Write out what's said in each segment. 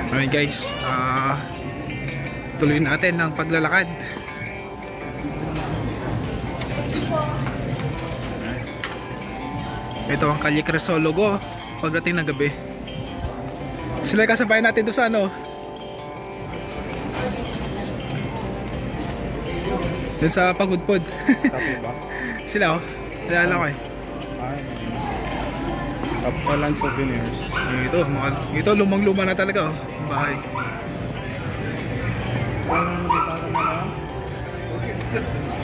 Okay guys, tuloy natin ang paglalakad. Ito ang Calle Crisologo pagdating ng gabi. Sila kasabay natin doon sa ano, doon sa Pagudpod. Sila oh, nalala ko eh. Kapalan souvenirs. Ito lumang-luma na talaga oh, bahay.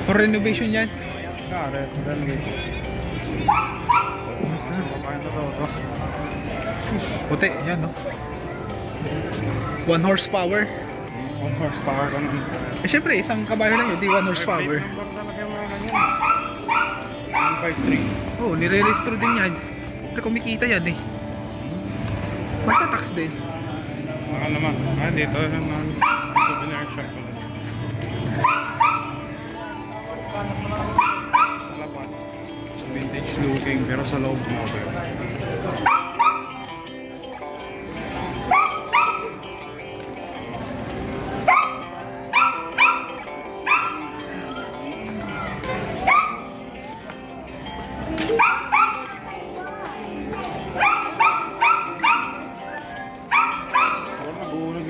For renovation yan. Puti, yan no. 1 horsepower. 1 horsepower ka nun. Eh syempre, isang kabayo lang yun, di 1 horsepower. 153. Oh, nire-restore din yan. Pero kumikita yan eh. Magta-tax din. Baka naman. Dito naman. Souvenir shop ko lang. Sa labas. Vintage looking pero sa loob modern.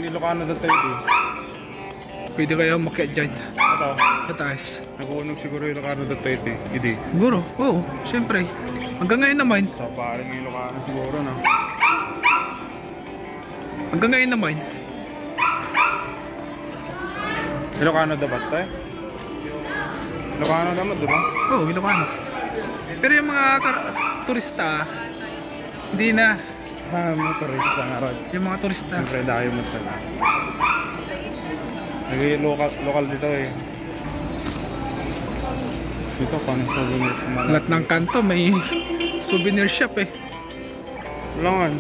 Ilocano na tayo eh. Pwede kaya makiat dyan. Ito. Mataas. Nag-uunog siguro Ilocano na tayo eh. Hindi. Siguro, oo, syempre. Hanggang ngayon naman. Sa paring Ilocano siguro na. Hanggang ngayon naman. Ilocano dapat tayo? Ilocano naman diba? Oo, Ilocano. Pero yung mga turista, hindi na. Mga turista nga rin. Yung mga turista. Siyempre dahil mo talaga. Local dito eh. Dito paano souvenirs mo? Lahat ng kanto may souvenir shop eh. Langan.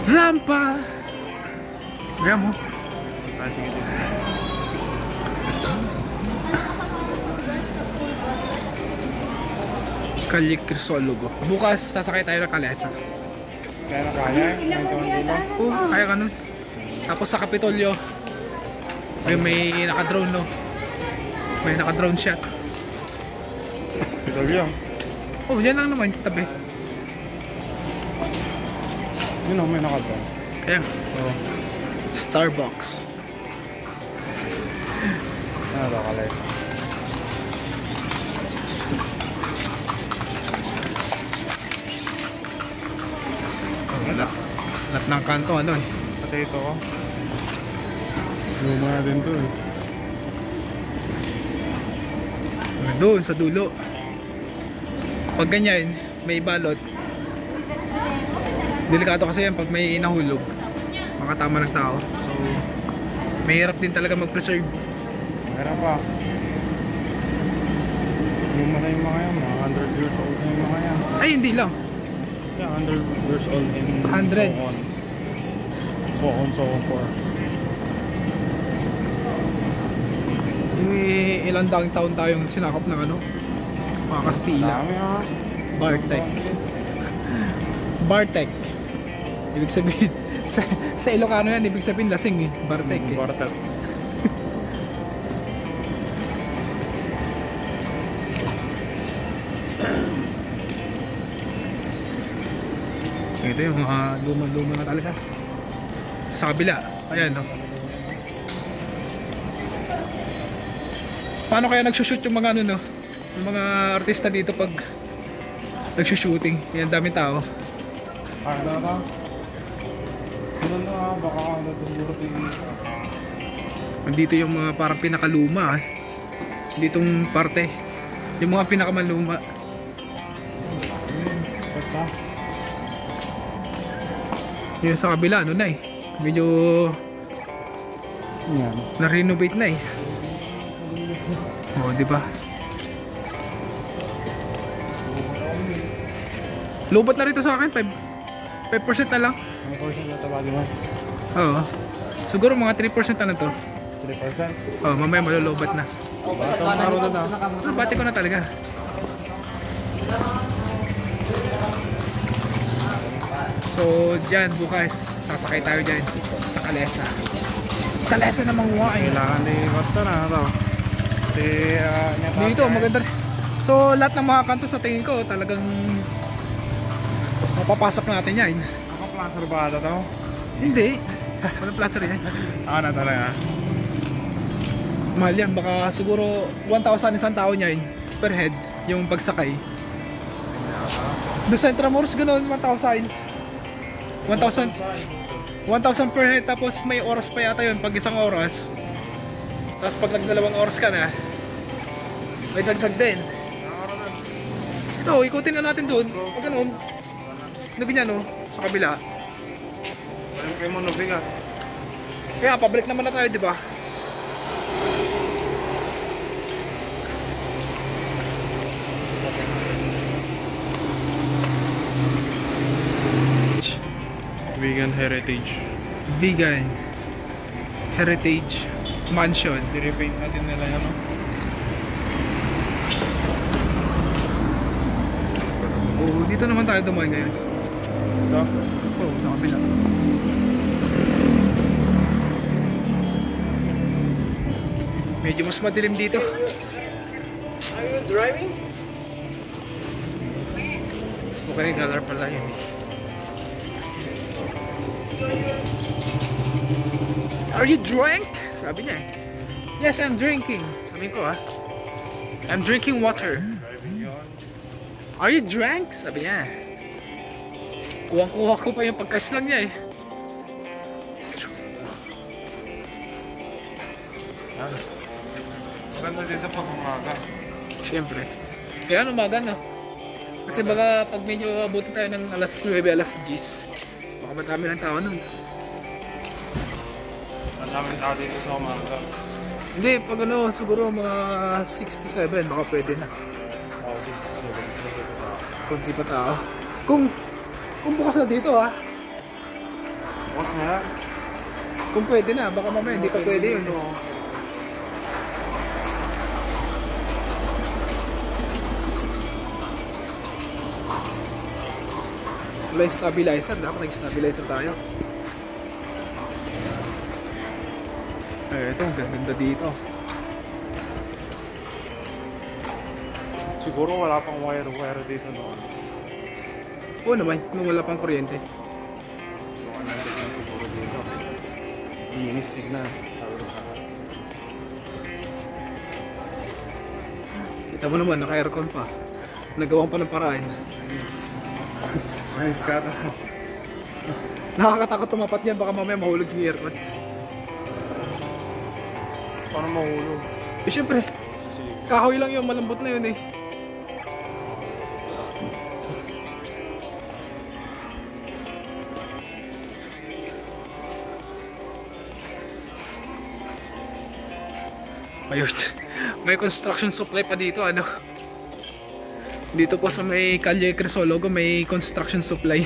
Rampa! Kaya mo. Sige dito. Calle Crisologo. Bukas sasakay tayo ng Kalesa. Kaya na kaya? Oo, kaya ka nun. Tapos sa Kapitolyo, may naka-drone no. May naka-drone shot. Kapitolyo? Oh, yan lang naman, tabi. Yun o, may naka-drone. Kaya, oh. Starbucks. Ano ba Kalesa? Lahat ng kanto ano eh. Pati ito ko. Luma na din to eh. Doon sa dulo. Pag ganyan, may balot. Delikado kasi yan pag may nahulog. Makatama ng tao. So, mahirap din talaga mag-preserve. Mahirap pa. Luma na yung mga yan. Mga 100 years old na yung mga yan. Ay, hindi lang. Yeah, 100 years old in Hundreds. So on for. Ilang daang taon tayong sinakop ng ano? Mga Kastila. Dami ha. Bartek. Bartek. Ibig sabihin, sa Ilocano yan, ibig sabihin lasing eh. Bartek eh. Bartek. Ito yung mga luma-luma na talaga. Sa kabila, ayan no. Paano kaya nagsushoot yung mga ano no? Yung mga artista dito pag nagsushooting? Yan, daming tao. Ano ka? Ano na baka ano siguro Nandito yung mga parang pinakaluma eh. Ditong parte. Yung mga pinakamaluma. Yung sa kabila, ano na eh. Medyo na-renovate na eh. Oh, di ba? Lobot na rito sa akin, 5% na lang. 5% na tabagi mo? Oo. Siguro mga 3% na to. 3%? Oh, mamaya malulobat na. Batang araw na na. Bati ko na talaga. So dyan bukas sasakay tayo dyan sa Calesa. Calesa na mga eh. Kailangan ni Kota na ito. Dito maganda rin. So lahat ng mga kanto sa tingin ko talagang mapapasok natin yan. Ako placer ba ito to? Hindi. Walang plaza rin yan. Ako na talaga. Mahal yan. Baka siguro 1,000 isang tao niya per head yung pagsakay. Doon sa Intramuros ganoon 1,000. 1,000 per head, tapos may oras pa yata yun pag isang oras. Tapos pag nagdalawang oras ka na, may dagdag din. Ito, ikutin na natin doon. Pag ganoon, nabi niya no, sa kabila. Ayun kayo mo nabigat. Kaya pabalik naman na tayo, di ba? Vegan Heritage. Vegan Heritage Mansion. Di-repaint natin nila yan, no? Oh, dito naman tayo dumaan ngayon. Ito? Oh, sa kabila. Medyo mas madilim dito. Are you driving? Spoken dollar pala yun eh. Are you drunk? Sabi niya eh. Yes, I'm drinking. Sabi ko I'm drinking water. Driving yun. Are you drunk? Sabi niya. Kuwang-kuha ko pa yung pagkaslang niya eh. Maganda dito pag umaga. Siyempre. Kaya umaga na. Kasi baka pag medyo abutin tayo ng alas 9, alas 10, baka madami ng tao nun. Ang daming tao dito sa umaga. Hindi, pag ano, siguro mga 6 to 7, baka pwede na. Ako 67. Kung di pa tao. Kung bukas na dito Bukas na yan. Kung pwede na, baka mamaya hindi pa pwede yun. Wala yung stabilizer, dapat nag-stabilizer tayo. Ito, ang ganda dito. Siguro wala pang wire dito noon. Oo naman, nung wala pang kuryente. So, nandito na siguro dito. Linis tignan. Sabi ko sa akin. Kita mo naman, naka-aircon pa. Nagawang pa ng paraan. Nice ka na. Nakakatakot tumapat yan, baka mamaya mahulog yung aircon. Paano mahulog? Eh syempre, Kasi kahoy lang yun, malambot na yun eh. Ayun, may construction supply pa dito, ano. Dito po sa may Calle Crisologo may construction supply.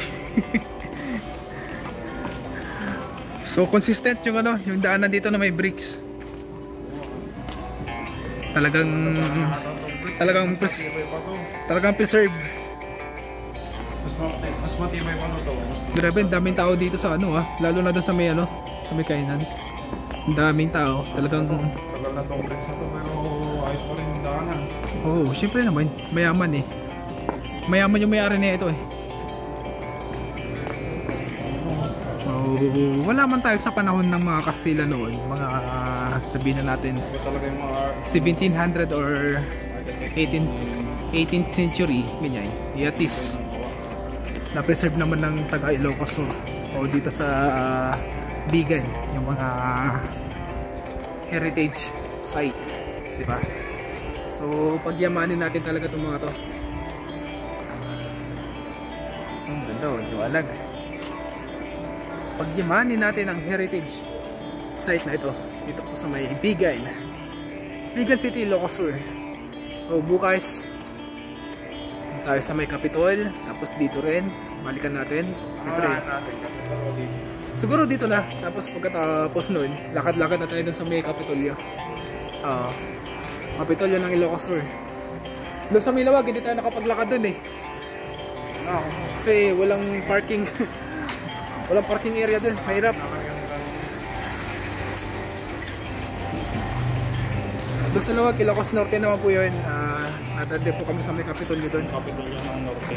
So consistent yung ano, yung daanan dito na may bricks. Talagang preserve. Mas matibay pa to. Grabe, daming tao dito sa ano lalo na doon sa may ano, sa may kainan. Daming tao, talagang Tagal na tong bricks na to pero ayos pa rin yung daanan. oh, syempre naman, mayaman eh. Mayaman yung may-ari na ito eh. Oh, wala man tayo sa panahon ng mga Kastila noon, mga sabihin na natin Ito talaga yung mga 1700 or 18th century, ganyan. Yatis. Na-preserve naman ng taga Ilocos Sur o dito sa Bigan, yung mga heritage site, di ba? So, pagyamanin natin talaga itong mga to. Ang ganda, liwanag. Pagyamanin natin ang heritage site na ito. Dito po sa may Bigan. Bigan City, Ilocos Sur. So, bukas tayo sa may Capitol, tapos dito rin balikan natin. Siyempre, siguro dito na, tapos pagkatapos nun lakad-lakad na tayo dun sa may Capitolio. Capitolio ng Ilocos Sur. Doon sa Milawag hindi tayo nakapaglakad dun eh, kasi walang parking Walang parking area dun, mahirap. Doon sa Luwag, Ilocos Norte naman po yun. Natande po kami sa may Kapitolyo doon. Kapitolyo ng Norte.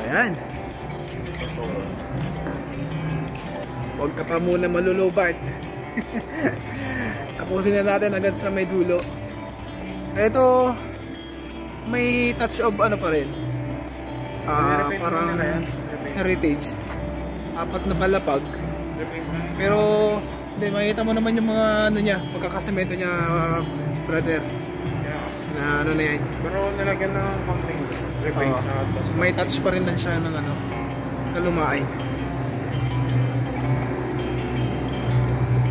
Ayan. So, Huwag ka pa muna malulubat. Tapusin na natin agad sa may dulo. Ito, may touch of ano pa rin. Parang heritage. 4 na palapag. Pero hindi, makikita mo naman yung mga ano niya, pagkakasemento niya, brother. Na ano na yan. pero nilagyan na something. Repaint na tapos May touch pa rin lang siya ng ano, kalumain.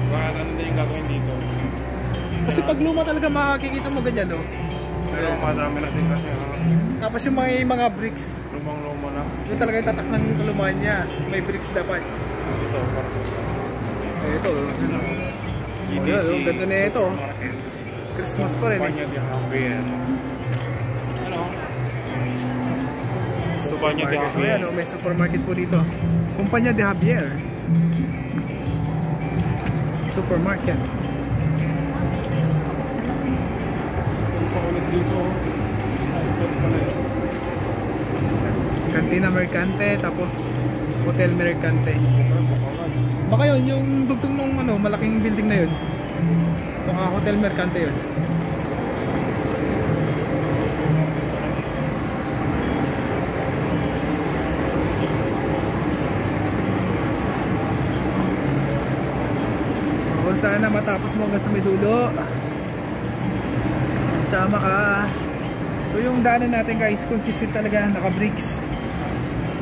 baka ano din yung gagawin dito. Kasi pag luma talaga makikita mo ganyan, no? Pero madami na din kasi Tapos yung mga bricks, lumang-luma na. yun talaga yung tatak ng kalumaan niya. May bricks dapat. Ito, parang Ito, EDC. oh, ganda na ito. Christmas pa rin. Kumpanya de Javier. Ano? Kumpanya de Supermarket. Javier. Ayan, oh, may supermarket po dito. Kumpanya de Javier. Supermarket. Paulit dito. Cantina Mercante, tapos Hotel Mercante. Baka yun, yung dugtong nung ano, malaking building na yun. Baka Hotel Mercante yun. O, sana matapos mo hanggang sa may dulo. Sama ka. So yung daanan natin guys, consistent talaga, naka-bricks.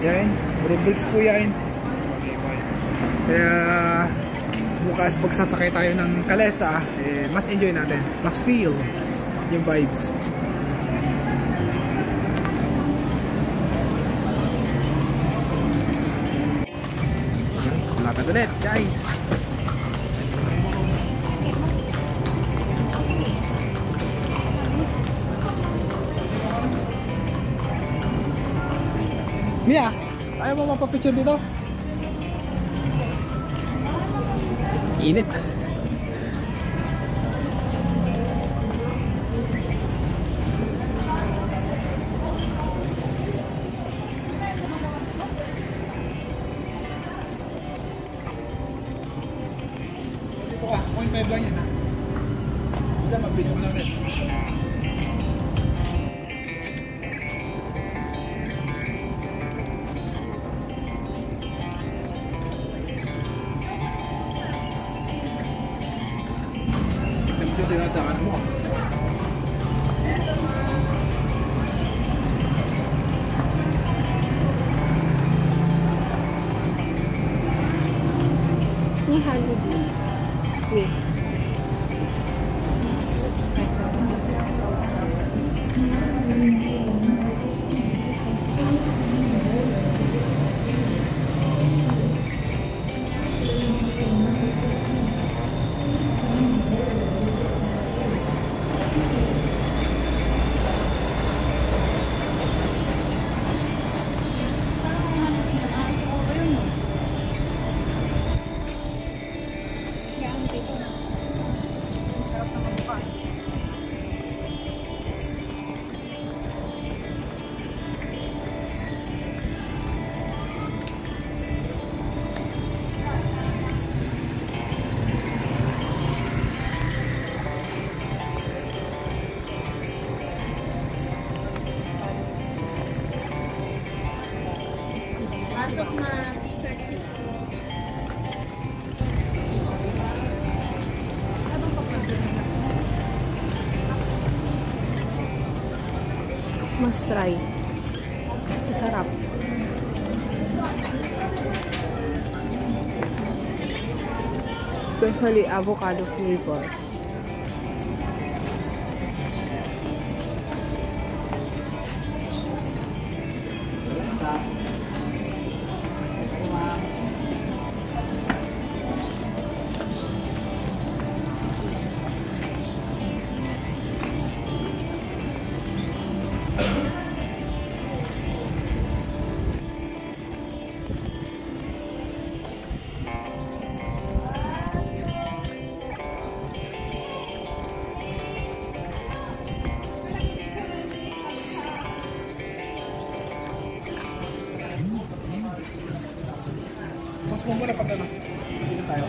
Yan, puro bricks po yan. Kaya bukas pag sasakay tayo ng Kalesa, mas enjoy natin, mas feel yung vibes. Lakad ulit guys. Mia, ayaw mo mapapicture dito? Init. Dito ka, 0.5 lang yan ha. Diyan, mag-video ko lang rin. Ito tinadaan mo. Ni Holiday. Wait. Pasok na teacher dito. Must try. Masarap. Especially avocado flavor. Gusto mo muna pag ano? Dito tayo.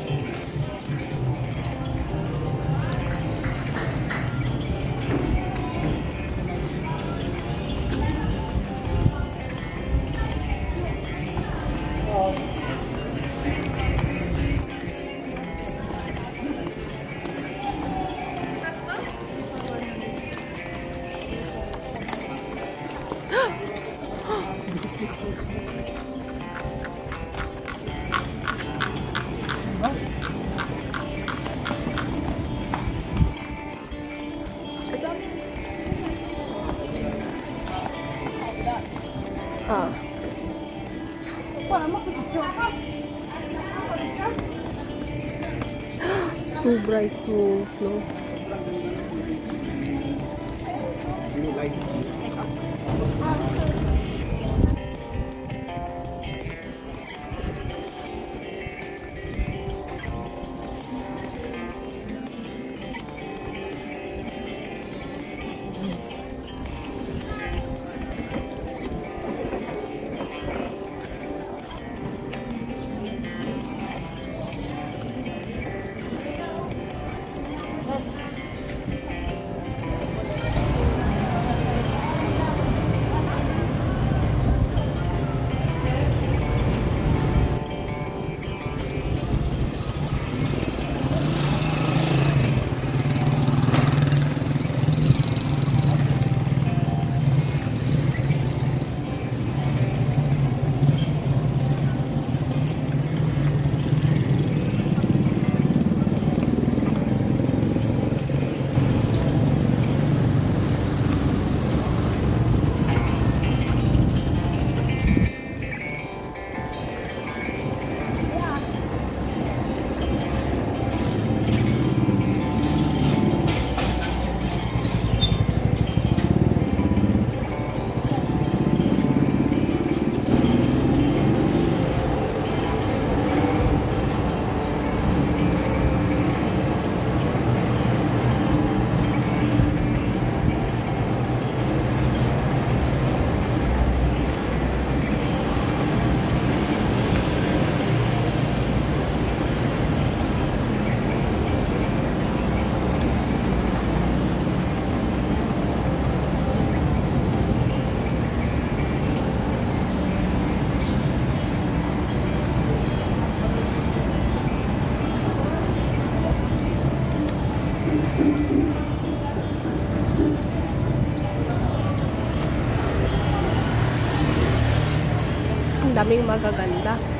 Ah. Too bright, too low. Ang daming magaganda.